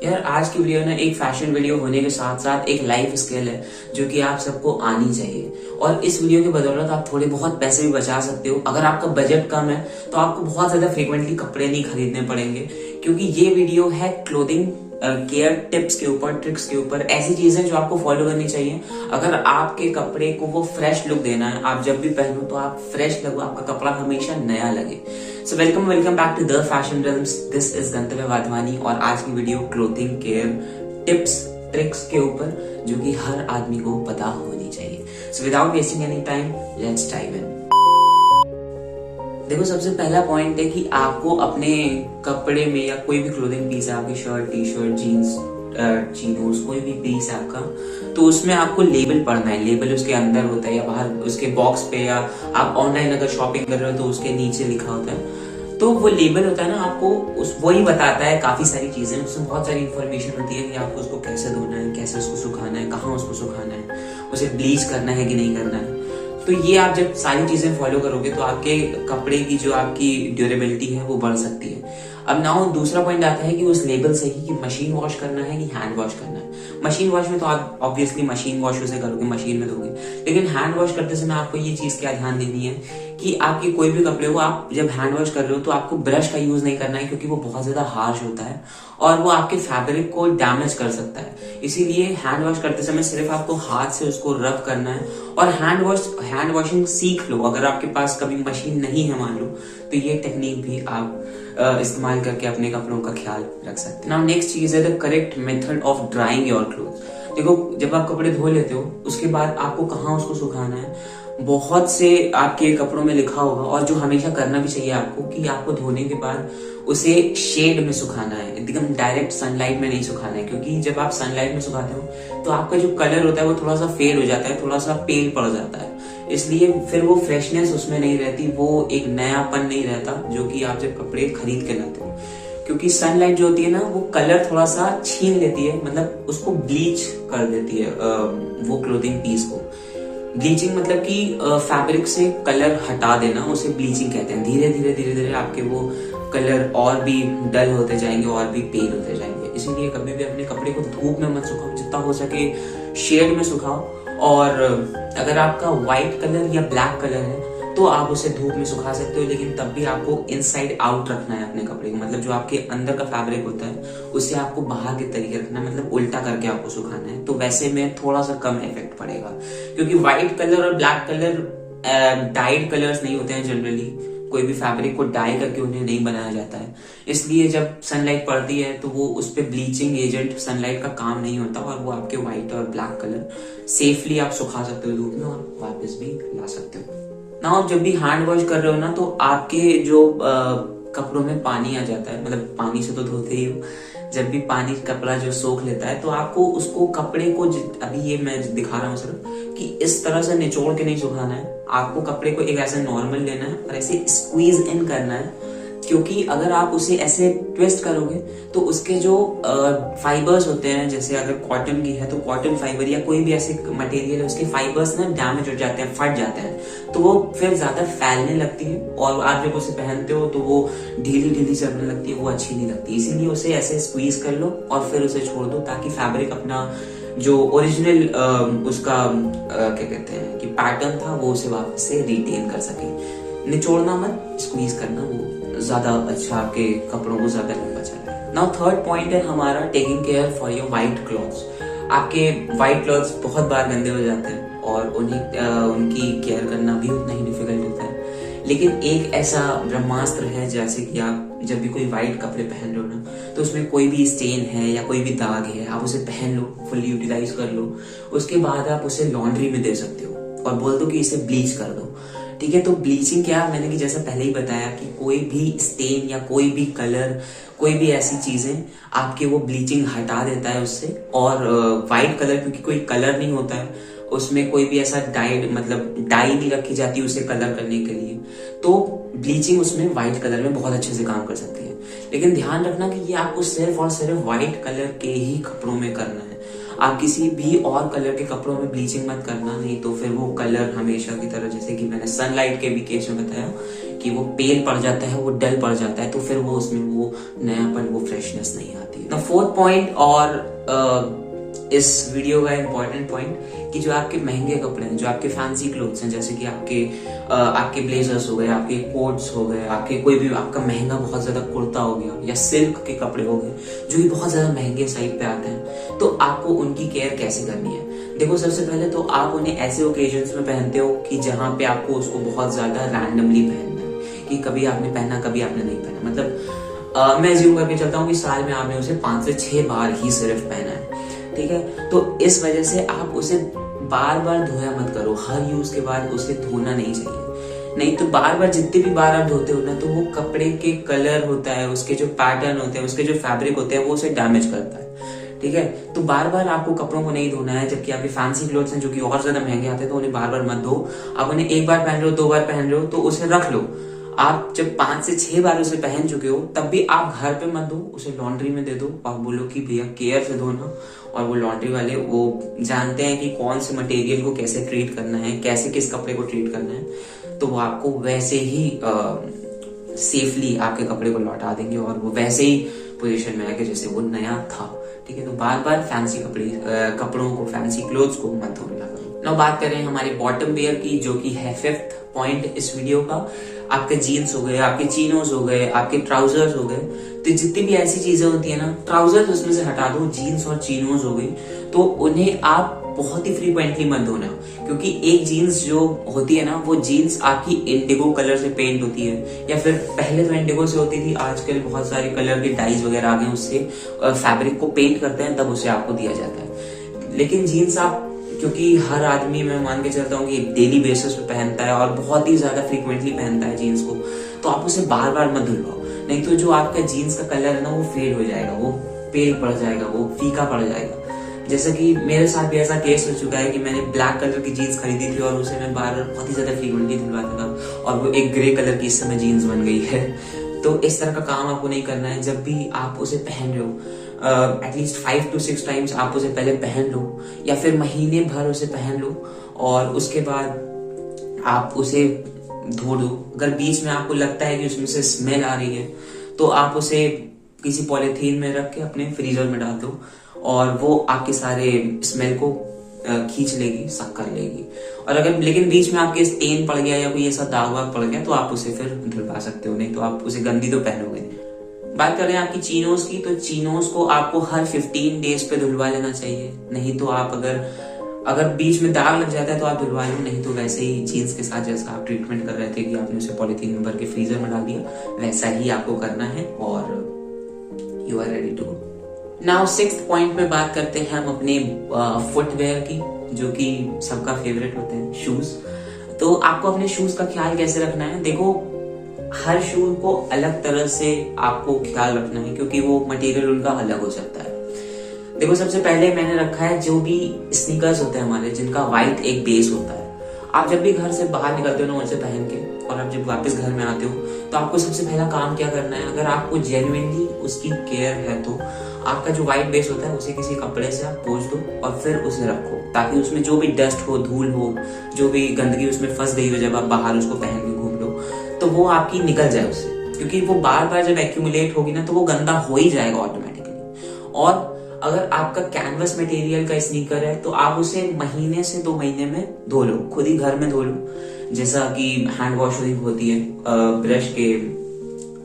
यार आज की वीडियो ना एक फैशन वीडियो होने के साथ साथ एक लाइफ स्किल है जो कि आप सबको आनी चाहिए। और इस वीडियो की बदौलत आप थोड़े बहुत पैसे भी बचा सकते हो। अगर आपका बजट कम है तो आपको बहुत ज्यादा फ्रीक्वेंटली कपड़े नहीं खरीदने पड़ेंगे, क्योंकि ये वीडियो है क्लोथिंग केयर टिप्स के ऊपर, ट्रिक्स के ऊपर, ऐसी चीजें जो आपको फॉलो करनी चाहिए। अगर आपके कपड़े को वो फ्रेश लुक देना है, आप जब भी पहनो तो आप फ्रेश लगो, आपका कपड़ा हमेशा नया लगे। So welcome back to the fashion rhythms. This is Gantavya Wadhwani और आज की video clothing care tips tricks के ऊपर जो कि हर आदमी को पता होनी चाहिए। So without wasting any time, let's dive in. देखो, सबसे पहला पॉइंट है कि आपको अपने कपड़े में या कोई भी क्लोथिंग पीस है, आपकी shirt, T shirt, jeans, chinos, कोई भी पीस है आपका, तो उसमें आपको लेबल पढ़ना है। लेबल उसके अंदर होता है या बाहर उसके बॉक्स पे, या आप ऑनलाइन अगर शॉपिंग कर रहे हो तो उसके नीचे लिखा होता है। तो वो लेबल होता है ना, आपको वही बताता है काफी सारी चीजें। उसमें बहुत सारी इन्फॉर्मेशन होती है कि आपको उसको कैसे धोना है, कैसे उसको सुखाना है, कहाँ उसको सुखाना है, उसे ब्लीच करना है कि नहीं करना है। तो ये आप जब सारी चीजें फॉलो करोगे तो आपके कपड़े की जो आपकी ड्यूरेबिलिटी है वो बढ़ सकती है। अब नाउ दूसरा पॉइंट आता है कि उस लेबल से ही कि मशीन वॉश करना है कि हैंड वॉश करना है। मशीन वॉश में तो आप ऑब्वियसली मशीन वॉश उसे करोगे, मशीन में धोगे, लेकिन हैंड वॉश करते समय आपको ये चीज क्या ध्यान देनी है कि आपके कोई भी कपड़े को आप जब हैंड वॉश कर रहे हो तो आपको ब्रश का यूज नहीं करना है, क्योंकि वो बहुत ज्यादा हार्श होता है और वो आपके फैब्रिक को डैमेज कर सकता है। इसीलिए हैंड वॉश करते समय सिर्फ आपको हाथ से उसको रब करना है। और हैंड वॉशिंग सीख लो। अगर आपके पास कभी मशीन नहीं है मान लो, तो ये टेक्निक भी आप इस्तेमाल करके अपने कपड़ों का ख्याल रख सकते हैं। नाउ नेक्स्ट चीज है the correct method of drawing your clothes. देखो, जब आप कपड़े धो लेते हो उसके बाद आपको कहाँ उसको सुखाना है, बहुत से आपके कपड़ों में लिखा होगा, और जो हमेशा करना भी चाहिए आपको कि आपको धोने के बाद उसे शेड में सुखाना है, एकदम डायरेक्ट सनलाइट में नहीं सुखाना है। क्योंकि जब आप सनलाइट में सुखाते हो तो आपका जो कलर होता है वो थोड़ा सा फेड हो जाता है, थोड़ा सा पेल पड़ जाता है। इसलिए फिर वो फ्रेशनेस उसमें नहीं रहती, वो एक नयापन नहीं रहता जो कि आप जब कपड़े खरीद के लाते हो। क्योंकि सनलाइट जो होती है ना, वो कलर थोड़ा सा छीन लेती है, मतलब उसको ब्लीच कर देती है वो क्लोथिंग पीस को। ब्लीचिंग मतलब कि फैब्रिक से कलर हटा देना, उसे ब्लीचिंग कहते हैं। धीरे धीरे धीरे धीरे आपके वो कलर और भी डल होते जाएंगे और भी पेल होते जाएंगे। इसीलिए कभी भी अपने कपड़े को धूप में मत सुखाओ, जितना हो सके शेड में सुखाओ। और अगर आपका व्हाइट कलर या ब्लैक कलर है तो आप उसे धूप में सुखा सकते हो, लेकिन तब भी आपको इनसाइड आउट रखना है अपने कपड़े को। मतलब जो आपके अंदर का फैब्रिक होता है उसे आपको बाहर के तरीके रखना है, मतलब उल्टा करके आपको सुखाना है। तो वैसे में थोड़ा सा कम इफेक्ट पड़ेगा, क्योंकि व्हाइट कलर और ब्लैक कलर डाइड कलर्स नहीं होते हैं जनरली। कोई भी फैब्रिक को डाई करके उन्हें नहीं बनाया जाता है। इसलिए जब सनलाइट पड़ती है तो वो उस पर ब्लीचिंग एजेंट सनलाइट का काम नहीं होता, और वो आपके व्हाइट और ब्लैक कलर सेफली आप सुखा सकते हो धूप में और वापस भी ला सकते हो। ना आप जब भी हैंड वॉश कर रहे हो ना, तो आपके जो कपड़ों में पानी आ जाता है, मतलब पानी से तो धोते ही हो, जब भी पानी कपड़ा जो सोख लेता है तो आपको उसको कपड़े को अभी ये मैं दिखा रहा हूँ सिर्फ कि इस तरह से निचोड़ के नहीं सुखाना है। आपको कपड़े को एक ऐसे नॉर्मल लेना है और ऐसे स्क्वीज इन करना है, क्योंकि अगर आप उसे ऐसे ट्विस्ट करोगे तो उसके जो फाइबर्स होते हैं, जैसे अगर कॉटन की है तो कॉटन फाइबर या कोई भी ऐसे मटेरियल है, उसके फाइबर्स ना डैमेज हो जाते हैं, फट जाते हैं, तो वो फिर ज्यादा फैलने लगती है और आप जब उसे पहनते हो तो वो ढीली ढीली चलने लगती है, वो अच्छी नहीं लगती। इसीलिए उसे ऐसे स्क्वीज कर लो और फिर उसे छोड़ दो, ताकि फैब्रिक अपना जो ओरिजिनल उसका क्या कहते हैं कि पैटर्न था वो उसे वापस से रिटेन कर सके। निचोड़ना मत, स्क्वीज करना, वो ज्यादा अच्छा आपके कपड़ों को ज्यादा लंबा चला। नाउ थर्ड पॉइंट है हमारा taking care for your white clothes. आपके व्हाइट क्लॉथ्स बहुत बार गंदे हो जाते हैं और उनकी केयर करना भी उतना ही डिफिकल्ट होता है। लेकिन एक ऐसा ब्रह्मास्त्र है, जैसे कि आप जब भी कोई व्हाइट कपड़े पहन रहे हो ना, तो उसमें कोई भी स्टेन है या कोई भी दाग है, आप उसे पहन लो, फुल्ली यूटिलाइज कर लो। उसके बाद आप उसे लॉन्ड्री में दे सकते हो और बोल दो कि इसे ब्लीच कर दो। ठीक है, तो ब्लीचिंग क्या, मैंने कि जैसा पहले ही बताया कि कोई भी स्टेन या कोई भी कलर, कोई भी ऐसी चीजें आपके वो ब्लीचिंग हटा देता है उससे। और व्हाइट कलर क्योंकि कोई कलर नहीं होता है उसमें, कोई भी ऐसा डाई नहीं रखी जाती उसे कलर करने के लिए, तो ब्लीचिंग उसमें व्हाइट कलर में बहुत अच्छे से काम कर सकती है। लेकिन ध्यान रखना कि ये आपको सिर्फ और सिर्फ व्हाइट कलर के ही कपड़ों में करना है। आप किसी भी और कलर के कपड़ों में ब्लीचिंग मत करना, नहीं तो फिर वो कलर हमेशा की तरह, जैसे कि मैंने सनलाइट के भी केस में बताया कि वो पेल पड़ जाता है, वो डल पड़ जाता है, तो फिर वो उसमें वो नयापन, वो फ्रेशनेस नहीं आती है। फोर्थ पॉइंट और इस वीडियो का इम्पोर्टेंट पॉइंट कि जो आपके महंगे कपड़े हैं, जो आपके फैंसी क्लोथ्स हैं, जैसे कि आपके ब्लेजर्स हो गए, आपके कोट्स हो गए, आपके कोई भी आपका महंगा बहुत ज्यादा कुर्ता हो गया या सिल्क के कपड़े हो गए जो कि बहुत ज्यादा महंगे साइड पे आते हैं, तो आपको उनकी केयर कैसे करनी है। देखो, सबसे पहले तो आप उन्हें ऐसे ओकेजन्स में पहनते हो कि जहां पे आपको उसको बहुत ज्यादा रैंडमली पहनना है, कि कभी आपने पहना, कभी आपने नहीं पहना। मतलब मैं एज्यूम करके चलता हूँ कि साल में आपने उसे 5 से 6 बार ही सिर्फ पहना है, ठीक है। तो इस वजह से आप उसे बार बार धोया मत करो, हर यूज के बाद उसे धोना नहीं चाहिए। नहीं तो बार बार, जितने भी बार आप धोते हो ना, तो वो कपड़े के कलर होता है, उसके जो पैटर्न होते हैं, उसके जो फैब्रिक होते हैं, वो उसे डैमेज करता है, ठीक है। तो बार बार आपको कपड़ों को नहीं धोना है। जबकि आपके फैंसी क्लोथ्स हैं जो कि और ज्यादा महंगे आते हैं, तो उन्हें बार बार मत धो। आप उन्हें एक बार पहन लो, 2 बार पहन लो, तो उसे रख लो। आप जब 5 से 6 बार उसे पहन चुके हो, तब भी आप घर पे मत दो, उसे लॉन्ड्री में दे दो और बोलो कि भैया केयर से धोना। और वो लॉन्ड्री वाले वो जानते हैं कि कौन से मटेरियल को कैसे ट्रीट करना है, कैसे किस कपड़े को ट्रीट करना है, तो वो आपको वैसे ही सेफली आपके कपड़े को लौटा देंगे और वो वैसे ही पोजीशन में आएगा जैसे वो नया था, ठीक है। तो बार बार फैंसी कपड़ों को, फैंसी क्लोथ्स को मत धोने लगा। नाउ बात करें हमारे बॉटम वेयर की, जो कि है 5th पॉइंट इस वीडियो का। आपके जीन्स हो गए, आपके चीनोस हो गए, आपके ट्राउजर्स हो गए, तो जितनी भी ऐसी चीजें होती है ना, ट्राउजर्स उसमें से हटा दो, जीन्स और चीनोस हो गई, तो उन्हें आप बहुत ही फ्रीक्वेंटली मत धोना। क्योंकि एक जीन्स जो होती है ना, वो जीन्स आपकी इंडिगो कलर से पेंट होती है, या फिर पहले तो इंडिगो से होती थी, आजकल बहुत सारे कलर के डाइज वगैरह आ गए, उससे फैब्रिक को पेंट करते हैं, तब उसे आपको दिया जाता है। लेकिन जीन्स आप, क्योंकि हर आदमी, मैं मान के चलता हूँ कि डेली बेसिस पे पहनता है और बहुत ही ज्यादा फ्रीक्वेंटली पहनता है जीन्स को, तो आप उसे बार बार मत धुलवाओ। नहीं तो जो आपका जीन्स का कलर है ना, वो फेड हो जाएगा, वो पेल पड़ जाएगा, वो फीका पड़ जाएगा। जैसे कि मेरे साथ भी ऐसा केस हो चुका है कि मैंने ब्लैक कलर की जीन्स खरीदी थी और उसे मैं बार बार बहुत ही ज्यादा फ्रीक्वेंटली धुलवाता था, और वो एक ग्रे कलर की इस समय जीन्स बन गई है। तो इस तरह का काम आपको नहीं करना है। जब भी आप उसे पहन रहे हो, एटलीस्ट 5 to 6 टाइम्स आप उसे पहले पहन लो, या फिर महीने भर उसे पहन लो, और उसके बाद आप उसे धो लो। अगर बीच में आपको लगता है कि उसमें से स्मेल आ रही है, तो आप उसे किसी पॉलीथीन में रख के अपने फ्रीजर में डाल दो, और वो आपके सारे स्मेल को खींच लेगी, सक कर लेगी। और अगर लेकिन बीच में आपके स्टेन पड़ गया या कोई ऐसा दाग वाग पड़ गया, तो आप उसे फिर धुलवा सकते हो, नहीं तो आप उसे गंदी तो पहनोगे। बात करें आपकी चीनोस की, तो चीनोस को आपको हर 15 डेज पे धुलवा लेना चाहिए। नहीं तो आप अगर बीच में दाग लग जाता है तो आप धुलवा लो, नहीं तो वैसे ही जीन्स के साथ जैसा आप ट्रीटमेंट कर रहे थे कि आपने उसे पॉलीथीन में भर के फ्रीजर में डाल दिया, वैसा ही आपको करना है और you are ready to go. Now 6th point में बात करते हैं हम अपने फुटवेयर की, जो कि सबका फेवरेट होते हैं, शूज। तो आपको अपने शूज का ख्याल कैसे रखना है? देखो, हर शूज को अलग तरह से आपको ख्याल रखना है, क्योंकि वो मटेरियल उनका अलग हो सकता है। देखो, सबसे पहले मैंने रखा है जो भी स्नीकर्स होते हैं हमारे, जिनका व्हाइट एक बेस होता है। आप जब भी घर से बाहर निकलते हो ना उनसे पहन के, और आप जब वापस घर में आते हो, तो आपको सबसे पहला काम क्या करना है? अगर आपको जेन्युइनली उसकी केयर है, तो आपका जो व्हाइट बेस होता है उसे किसी कपड़े से आप पोंछ दो और फिर उसे रखो, ताकि उसमें जो भी डस्ट हो, धूल हो, जो भी गंदगी उसमें फंस गई हो, जब आप बाहर उसको पहन के घूम लो, तो वो आपकी निकल जाए उससे। क्योंकि वो बार बार जब एक्यूमुलेट होगी ना, तो वो गंदा हो ही जाएगा ऑटोमेटिकली। और अगर आपका कैनवस मटेरियल का स्नीकर है, तो आप उसे महीने से 2 महीने में धो लो, खुद ही घर में धो लो, जैसा कि हैंड वॉशिंग होती है, ब्रश के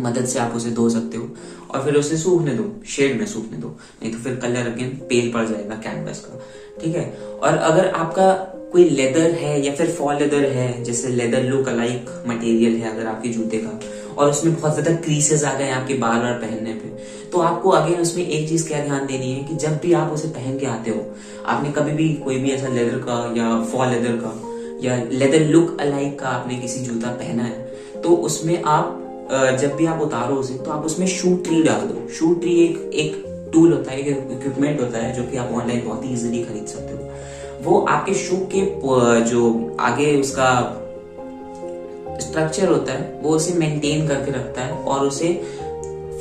मदद से आप उसे धो सकते हो, और फिर उसे सूखने दो, शेड में सूखने दो, नहीं तो फिर कलर अगेन पेल पड़ जाएगा कैनवस का, ठीक है। और अगर आपका कोई लेदर है या फिर फॉल लेदर है, जैसे लेदर लुक अलाइक मटेरियल है अगर आपके जूते का, और उसमें बहुत ज्यादा क्रीसेस आ गए आपके बार बार पहनने पे, तो आपको अगेन उसमें एक चीज क्या ध्यान देनी है कि जब भी आप उसे पहन के आते हो, आपने कभी भी कोई भी ऐसा लेदर का या फॉल लेदर का या लेदर लुक अलाइक का आपने किसी जूता पहना है, तो उसमें आप जब भी आप उतारो उसे, तो आप उसमें शू ट्री डाल दो। शू ट्री एक टूल होता है, एक इक्विपमेंट होता है, जो कि आप ऑनलाइन बहुत ही इजीली खरीद सकते हो। वो आपके शू के जो आगे उसका स्ट्रक्चर होता है, वो उसे मेंटेन करके रखता है और उसे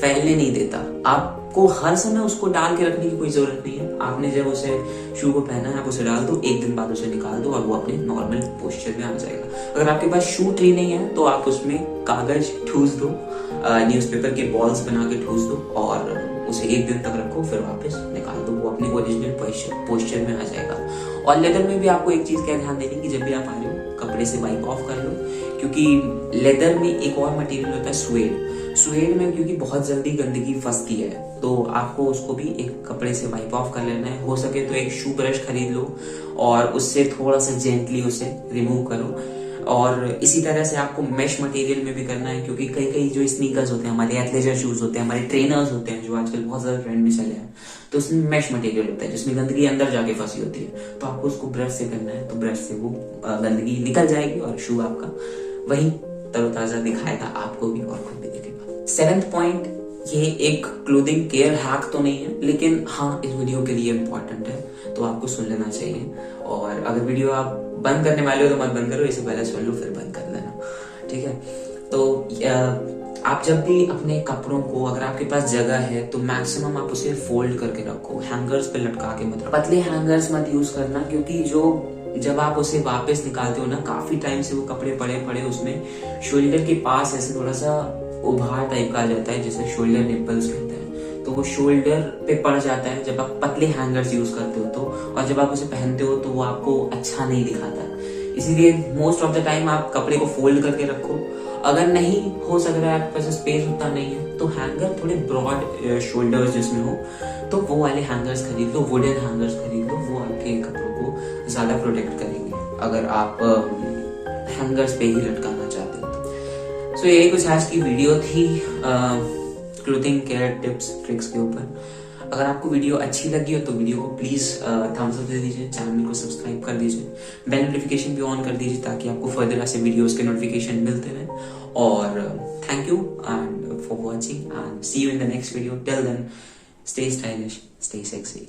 फैलने नहीं देता। आप आपको हर समय उसको डाल के रखने की कोई जरूरत नहीं है। आपने जब उसे शू को पहना है, आप उसे डाल दो, एक दिन बाद उसे निकाल दो और वो अपने नॉर्मल पोस्चर में आ जाएगा। अगर आपके पास शू ट्री नहीं है तो आप उसमें कागज ठूस दो, न्यूज़पेपर के बॉल्स बना के ठूस दो और उसे एक दिन तक रखो, फिर वापस निकाल दो, वो अपने ओरिजिनल पोस्चर में आ जाएगा। और लेदर में भी आपको एक चीज क्या ध्यान देनी कि जब भी आप आ रहे हो कपड़े से वाइप ऑफ कर लो, क्योंकि लेदर में एक और मटेरियल होता है स्वेड। स्वेड में क्योंकि बहुत जल्दी गंदगी फंसती है, तो आपको उसको भी एक कपड़े से वाइप ऑफ कर लेना है। हो सके तो एक शू ब्रश खरीद लो और उससे थोड़ा सा जेंटली उसे रिमूव करो। और इसी तरह से आपको मेश मटेरियल में भी करना है, क्योंकि कई कई जो स्नीकर्स होते हैं, हमारे एथलेजर शूज होते हैं, हमारे ट्रेनर्स होते हैं जो आजकल बहुत ज्यादा ट्रेंड में चले हैं, तो उसमें मेश मटेरियल होता है जिसमें गंदगी अंदर जाके फंसी होती है। तो आपको उसको ब्रश से करना है, तो ब्रश से वो गंदगी निकल जाएगी और शू आपका वही तरोताजा दिखाएगा आपको भी और खुद भी दिखेगा। 7th पॉइंट, ये एक क्लोथिंग केयर हैक तो नहीं है, लेकिन हाँ इस वीडियो के लिए इम्पोर्टेंट है तो आपको सुन लेना चाहिए। और अगर वीडियो आप बंद करने वाले हो तो मत बंद करो, इसे पहले सुन लो फिर बंद कर लेना, ठीक है। तो आप जब भी अपने कपड़ों को, अगर आपके पास जगह है तो मैक्सिमम आप उसे फोल्ड करके रखो, हैंगर्स पे लटका के मत रखो। पतले हैंगर्स मत यूज करना, क्योंकि जब आप उसे वापस निकालते हो ना, काफी टाइम से वो कपड़े पड़े पड़े उसमें शोल्डर के पास ऐसे थोड़ा सा उभार टाइप का आ जाता है, जिसे शोल्डर निपल्स कहते हैं, तो वो शोल्डर पे पड़ जाता है जब आप पतले हैंगर्स यूज करते हो तो। और जब आप उसे पहनते हो तो वो आपको अच्छा नहीं दिखाता, इसीलिए मोस्ट ऑफ द टाइम आप कपड़े को फोल्ड करके रखो। अगर नहीं हो सक रहा है, आपके पास स्पेस उतना नहीं है, तो हैंगर थोड़े ब्रॉड शोल्डर्स जिसमें हो तो वो वाले हैंगर्स खरीद लो, वुडन हैंगर्स खरीद लो, वो आपके कपड़ों को ज्यादा प्रोटेक्ट करेंगे अगर आप हैंगर्स पे ही लटकाना चाहते हो तो। सो यही कुछ आज की वीडियो थी क्लोथिंग केयर टिप्स ट्रिक्स के ऊपर। अगर आपको वीडियो अच्छी लगी हो तो वीडियो को प्लीज थम्स अप दे दीजिए, चैनल को सब्सक्राइब कर दीजिए, बेल नोटिफिकेशन भी ऑन कर दीजिए ताकि आपको फर्दर ऐसे वीडियोस के नोटिफिकेशन मिलते रहें। और thank you and for watching and see you in the next video. Till then, stay stylish, stay sexy.